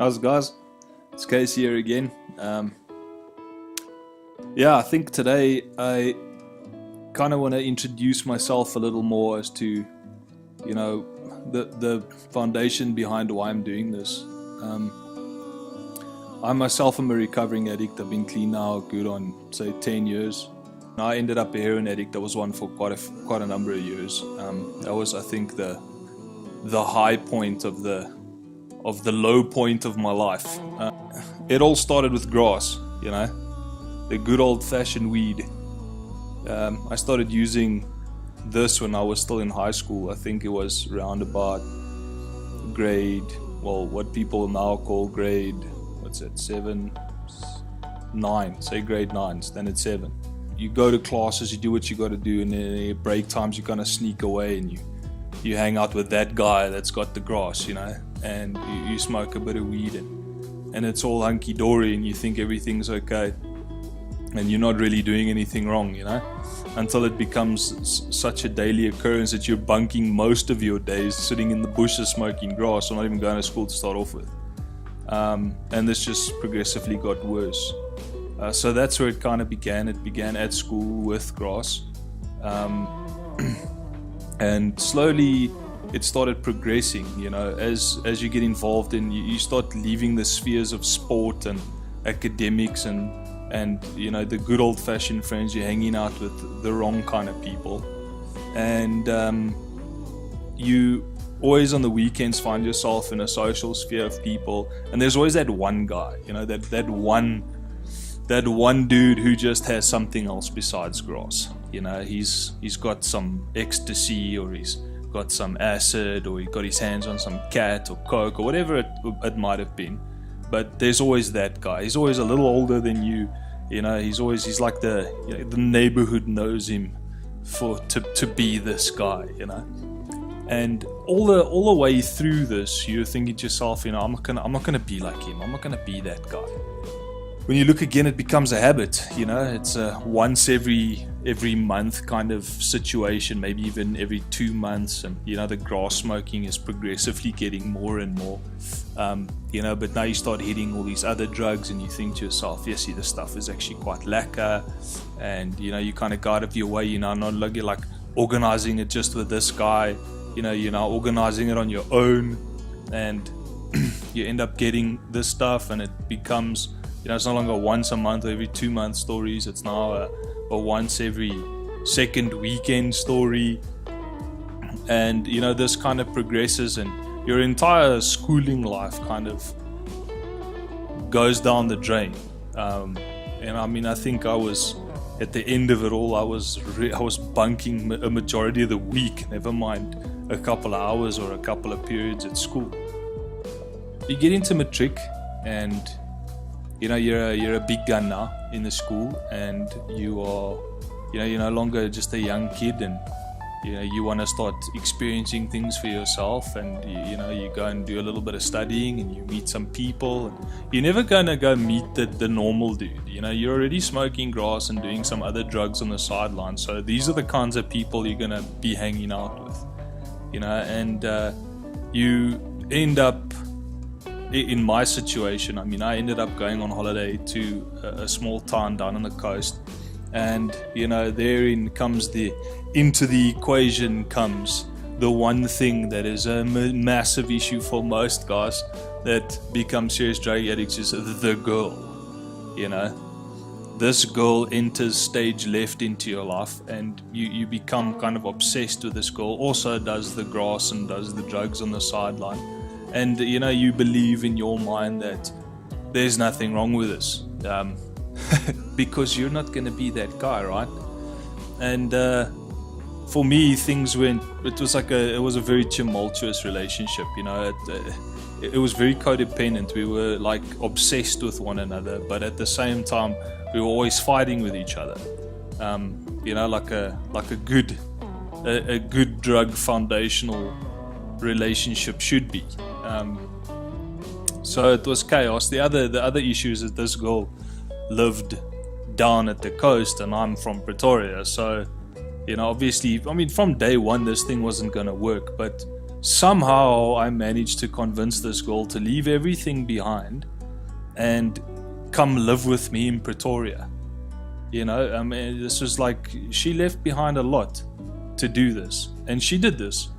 How's it, guys? It's Casey here again. I think today I kind of want to introduce myself a little more as to, the foundation behind why I'm doing this. I myself am a recovering addict. I've been clean now good on, say, 10 years. I ended up a heroin addict. I was one for quite a number of years. That was, I think, the high point of the low point of my life. It all started with grass, the good old-fashioned weed. I started using this when I was still in high school. I think it was around about what people now call grade 9, say grade 9, standard 7. You go to classes, you do what you got to do, and then at break times you kind of sneak away and you hang out with that guy that's got the grass, and you smoke a bit of weed and it's all hunky-dory and you think everything's okay and you're not really doing anything wrong, until it becomes such a daily occurrence that you're bunking most of your days sitting in the bushes smoking grass or not even going to school to start off with. And this just progressively got worse. So that's where it kind of began. It began at school with grass. And slowly it started progressing, as you get involved in, you start leaving the spheres of sport and academics and the good old-fashioned friends. You're hanging out with the wrong kind of people, and you always on the weekends find yourself in a social sphere of people, and there's always that one guy, that one dude who just has something else besides grass. He's got some ecstasy, or he's got some acid, or he got his hands on some cat or coke or whatever it might have been. But there's always that guy. He's always a little older than you. He's like the neighborhood knows him to be this guy. And all the way through this, you're thinking to yourself, I'm not gonna be like him. I'm not gonna be that guy. When you look again, it becomes a habit. It's a once every month kind of situation, maybe even every 2 months. And the grass smoking is progressively getting more and more. But now you start hitting all these other drugs, and you think to yourself, yes, this stuff is actually quite lacquer. And you kind of go out of your way. You're not like organizing it just with this guy. You're now organizing it on your own, and you end up getting this stuff, and it becomes. It's no longer once a month or every 2 month stories. It's now a once every second weekend story. And, this kind of progresses, and your entire schooling life kind of goes down the drain. I think I was, at the end of it all, I was bunking a majority of the week, never mind a couple of hours or a couple of periods at school. You get into matric, and you're a big gun now in the school, and you are, you're no longer just a young kid, and you want to start experiencing things for yourself, and you go and do a little bit of studying, and you meet some people, and you're never gonna go meet the normal dude. You're already smoking grass and doing some other drugs on the sideline, so these are the kinds of people you're gonna be hanging out with, and you end up. In my situation, I ended up going on holiday to a small town down on the coast, and therein comes into the equation comes the one thing that is a massive issue for most guys that become serious drug addicts is the girl. This girl enters stage left into your life, and you become kind of obsessed with this girl. Also does the grass and does the drugs on the sideline. And you believe in your mind that there's nothing wrong with this, because you're not going to be that guy, right? And for me, things went. It was a very tumultuous relationship. It was very codependent. We were like obsessed with one another, but at the same time, we were always fighting with each other. Like a good drug foundational relationship should be. So it was chaos. The other issue is that this girl lived down at the coast, and I'm from Pretoria, so obviously, from day one this thing wasn't going to work. But somehow I managed to convince this girl to leave everything behind and come live with me in Pretoria. I mean, this was like, she left behind a lot to do this, and she did this.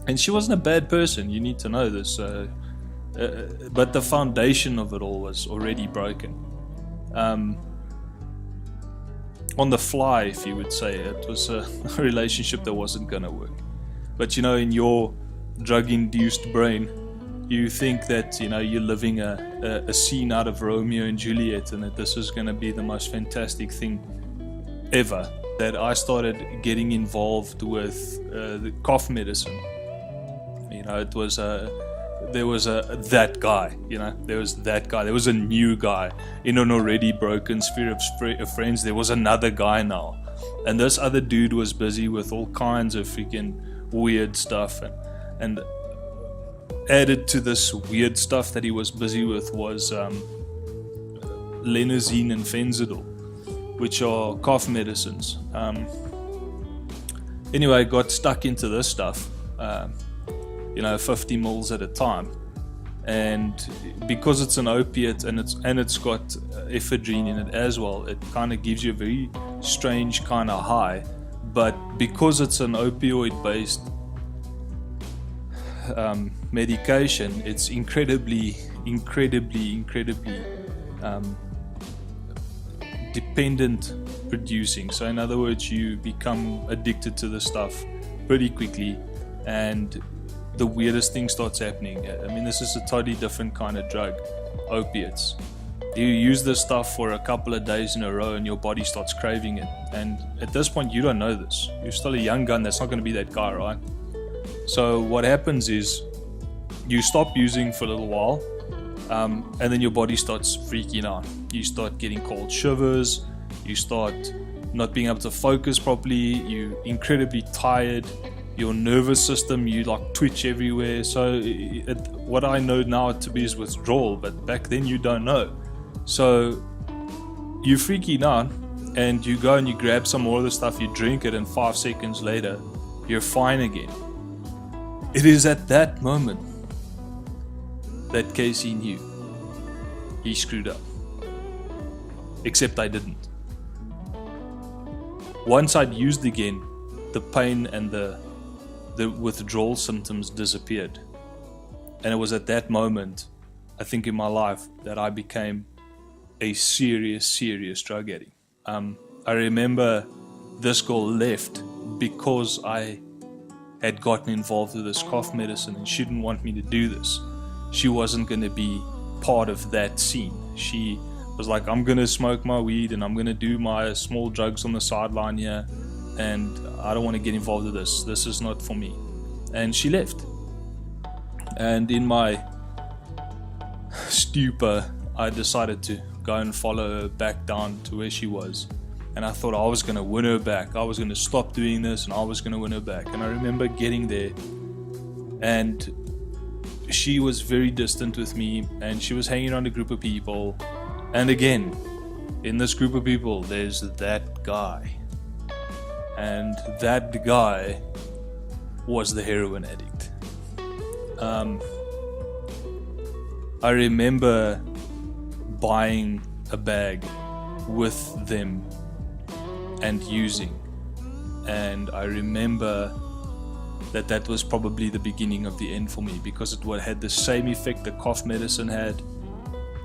And she wasn't a bad person, you need to know this. But the foundation of it all was already broken. On the fly, if you would say, it was a relationship that wasn't going to work. But in your drug-induced brain, you think that you're living a scene out of Romeo and Juliet, and that this is going to be the most fantastic thing ever. That I started getting involved with the cough medicine. It was there was that guy. There was that guy. There was a new guy in an already broken sphere of friends. There was another guy now, and this other dude was busy with all kinds of freaking weird stuff, and added to this weird stuff that he was busy with was Lenazine and Fenzadol, which are cough medicines. Anyway, I got stuck into this stuff, 50 mils at a time, and because it's an opiate and it's got ephedrine in it as well, it kind of gives you a very strange kind of high. But because it's an opioid-based medication, it's incredibly dependent producing. So in other words, you become addicted to the stuff pretty quickly, and the weirdest thing starts happening. I mean, this is a totally different kind of drug, opiates. You use this stuff for a couple of days in a row and your body starts craving it, and at this point you don't know this. You're still a young gun that's not going to be that guy, right? So what happens is you stop using for a little while, and then your body starts freaking out. You start getting cold shivers, you start not being able to focus properly, you're incredibly tired, your nervous system, you like twitch everywhere. So what I know now to be is withdrawal, but back then you don't know. So you're freaking out, and you go and you grab some more of the stuff, you drink it, and 5 seconds later you're fine again. It is at that moment that Casey knew he screwed up. Except I didn't. Once I'd used again, the pain and the withdrawal symptoms disappeared. And it was at that moment, I think in my life, that I became a serious drug addict. I remember this girl left because I had gotten involved with this cough medicine, and she didn't want me to do this. She wasn't going to be part of that scene. She was like, I'm going to smoke my weed and I'm going to do my small drugs on the sideline here, and I don't want to get involved with this. This is not for me. And she left. And in my stupor, I decided to go and follow her back down to where she was. And I thought I was going to win her back. I was going to stop doing this and I was going to win her back. And I remember getting there, and she was very distant with me, and she was hanging around a group of people. And again, in this group of people, there's that guy. And that guy was the heroin addict. I remember buying a bag with them and using, and I remember that was probably the beginning of the end for me, because it had the same effect the cough medicine had,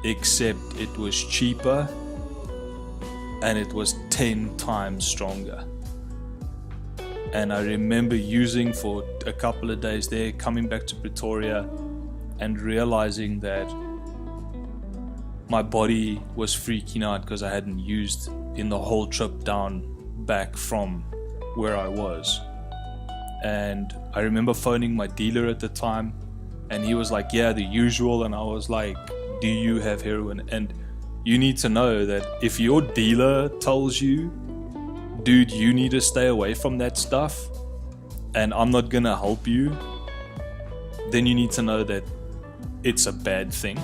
except it was cheaper and it was 10 times stronger. And I remember using for a couple of days there, coming back to Pretoria and realizing that my body was freaking out because I hadn't used in the whole trip down back from where I was. And I remember phoning my dealer at the time, and he was like, yeah, the usual. And I was like, do you have heroin? And you need to know that if your dealer tells you, dude, you need to stay away from that stuff and I'm not gonna help you, then you need to know that it's a bad thing.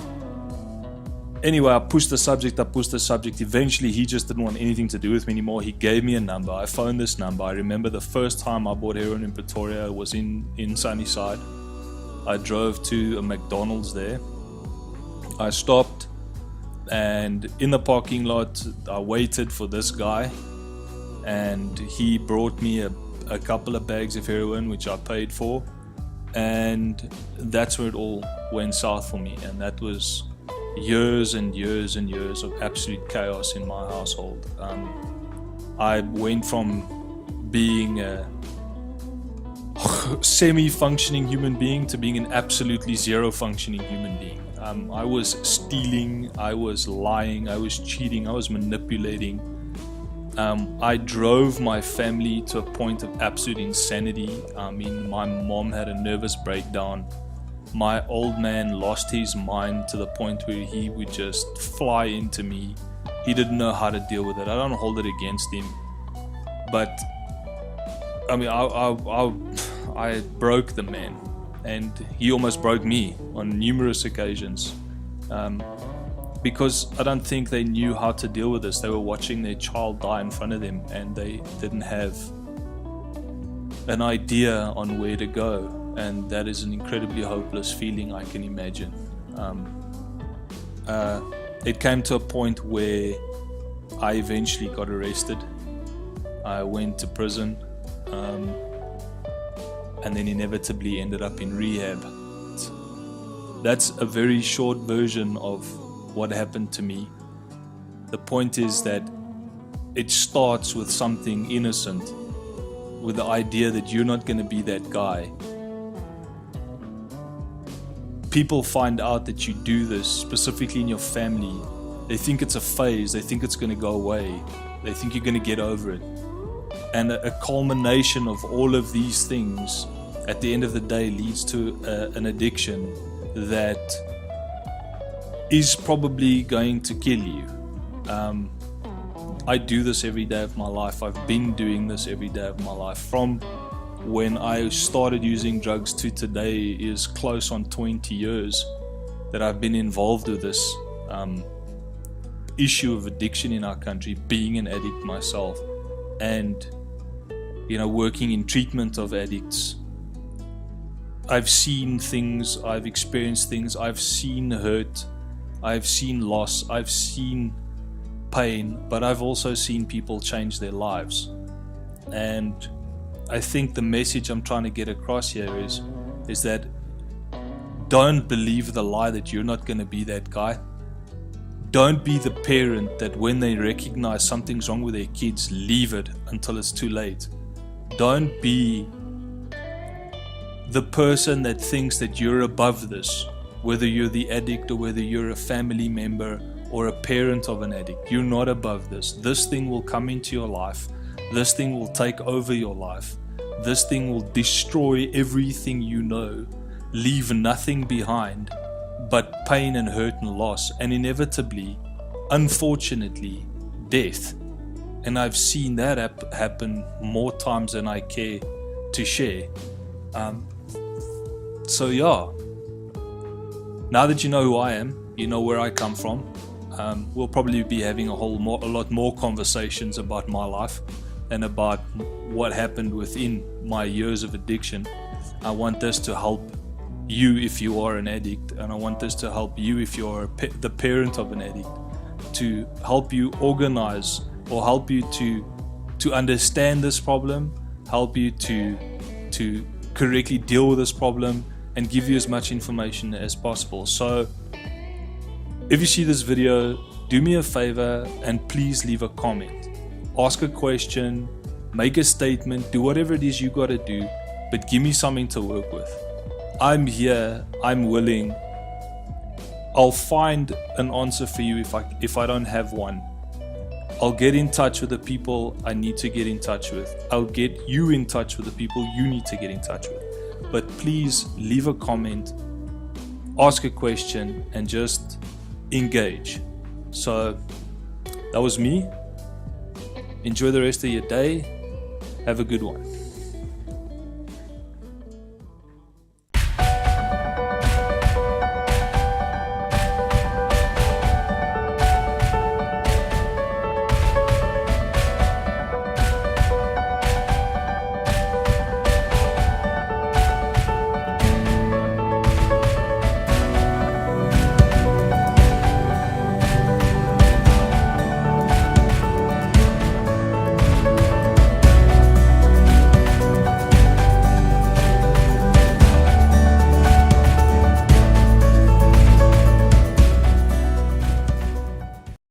Anyway, I pushed the subject. Eventually, he just didn't want anything to do with me anymore. He gave me a number. I phoned this number. I remember the first time I bought heroin in Pretoria was in Sunnyside. I drove to a McDonald's there. I stopped, and in the parking lot, I waited for this guy, and he brought me a couple of bags of heroin, which I paid for, and that's where it all went south for me. And that was years and years and years of absolute chaos in my household. I went from being a semi-functioning human being to being an absolutely zero-functioning human being. I was stealing, I was lying, I was cheating, I was manipulating. I drove my family to a point of absolute insanity. I mean, my mom had a nervous breakdown. My old man lost his mind to the point where he would just fly into me. He didn't know how to deal with it. I don't hold it against him, but I mean, I broke the man, and he almost broke me on numerous occasions, because I don't think they knew how to deal with this. They were watching their child die in front of them, and they didn't have an idea on where to go. And that is an incredibly hopeless feeling, I can imagine. It came to a point where I eventually got arrested. I went to prison, and then inevitably ended up in rehab. That's a very short version of what happened to me. The point is that it starts with something innocent, with the idea that you're not going to be that guy. People find out that you do this, specifically in your family. They think it's a phase. They think it's going to go away. They think you're going to get over it. And a culmination of all of these things at the end of the day leads to an addiction that is probably going to kill you. I do this every day of my life. I've been doing this every day of my life. From when I started using drugs to today is close on 20 years that I've been involved with this issue of addiction in our country, being an addict myself, and working in treatment of addicts. I've seen things, I've experienced things, I've seen hurt, I've seen loss, I've seen pain, but I've also seen people change their lives. And I think the message I'm trying to get across here is that don't believe the lie that you're not going to be that guy. Don't be the parent that when they recognize something's wrong with their kids, leave it until it's too late. Don't be the person that thinks that you're above this, whether you're the addict or whether you're a family member or a parent of an addict. You're not above this. This thing will come into your life. This thing will take over your life. This thing will destroy everything you know, leave nothing behind but pain and hurt and loss, and inevitably, unfortunately, death. And I've seen that happen more times than I care to share. So yeah, now that you know who I am, you know where I come from, we'll probably be having a lot more conversations about my life and about what happened within my years of addiction. I want this to help you if you are an addict, and I want this to help you if you're the parent of an addict, to help you organize or help you to understand this problem, help you to correctly deal with this problem, and give you as much information as possible. So if you see this video, do me a favor and please leave a comment. Ask a question, make a statement, do whatever it is you got to do, but give me something to work with. I'm here, I'm willing. I'll find an answer for you if I don't have one. I'll get in touch with the people I need to get in touch with. I'll get you in touch with the people you need to get in touch with. But please leave a comment, ask a question, and just engage. So that was me. Enjoy the rest of your day. Have a good one.